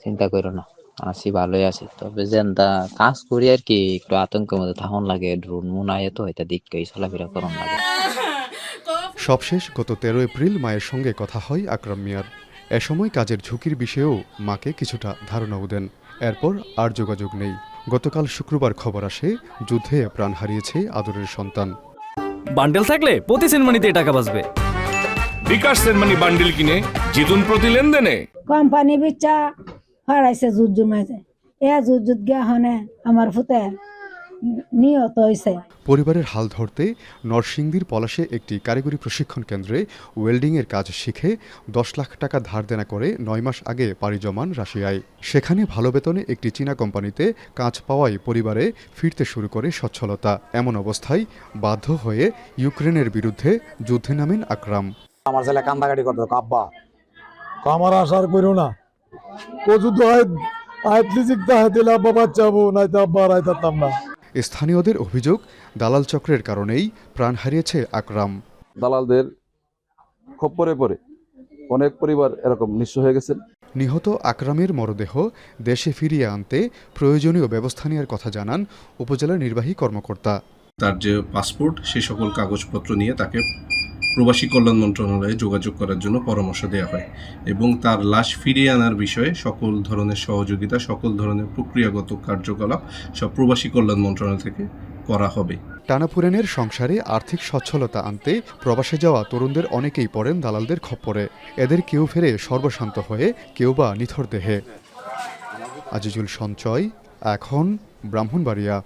চিন্তা করো না, আছি ভালোই আছি। তবে যেনটা কাজ করি আর কি, একটু আতঙ্কের মধ্যে থাকুন লাগে। ড্রোন মুনায় তো এটা দিকটাই চলাফেরা করুন লাগে। সবশেষ গত ১৩ এপ্রিল মায়ের সঙ্গে কথা হয় আকরাম মিয়ার। এ সময় কাজের ঝুঁকির বিষয়েও মাকে কিছুটা ধারণাও দেন। এরপর আর যোগাযোগ নেই। গতকাল শুক্রবার খবর আসে যুদ্ধে প্রাণ হারিয়েছে আদরের সন্তান। বান্ডেল থাকলে প্রতি সেনমানিতে টাকা বাঁচবে। বিকাশ সেনমানি বান্ডিল কিনে জিতুন প্রতি লেনদেনে। কোম্পানি বিচা হারাইছে জুত জমাইছে এ জুত গিয়া হনে আমার ফুতে নিহত হয়েছে। পরিবারের হাল ধরতে নরসিংদীর পলাশে একটি কারিগরি প্রশিক্ষণ কেন্দ্রে ওয়েল্ডিংয়ের কাজ শিখে ১০ লাখ টাকা ধার দেনা করে ৯ মাস আগে পাড়ি জমান রাশিয়ায়। সেখানে ভালো বেতনে একটি চীনা কোম্পানিতে কাজ পাওয়ায় পরিবারে ফিরতে শুরু করে সচ্ছলতা। এমন অবস্থায় বাধ্য হয়ে ইউক্রেনের বিরুদ্ধে যুদ্ধে নামেন আকরাম। আমার ছেলে কান্দাকাটি করতো, আব্বা আমার আশার করো না, ও যুদ্ধ হয় আইতলি জিগদা দিলে আব্বা বাচ্চাবো, নাই তো আব্বা রাইতাম না। স্থানীয়দের অভিযোগ, দালাল চক্রের কারণেই প্রাণ হারিয়েছে আকরাম। দালালদের খপ্পরে পড়ে অনেক পরিবার এরকম নিঃস্ব হয়ে গেছেন। নিহত আকরামের মরদেহ দেশে ফিরিয়ে আনতে প্রয়োজনীয় ব্যবস্থা নেওয়ার কথা জানান উপজেলা নির্বাহী কর্মকর্তা। তার যে পাসপোর্ট, সে সকল কাগজপত্র নিয়ে তাকে প্রবাসী কল্যাণ মন্ত্রণালয়ে যোগাযোগ করার জন্য পরামর্শ দেওয়া হয় এবং তার লাশ ফিরিয়ে আনার বিষয়ে সকল ধরনের সহযোগিতা, সকল ধরনের প্রক্রিয়াগত কার্যকলাপ সব প্রবাসী কল্যাণ মন্ত্রণালয় থেকে করা হবে। টানাপোড়েনের সংসারে আর্থিক সচ্ছলতা আনতে প্রবাসে যাওয়া তরুণদের অনেকেই পড়েন দালালদের খপ্পরে। এদের কেউ ফেরে সর্বশান্ত হয়ে, কেউ বা নিথর দেহে। আজিজুল সঞ্চয়, এখন ব্রাহ্মণবাড়িয়া।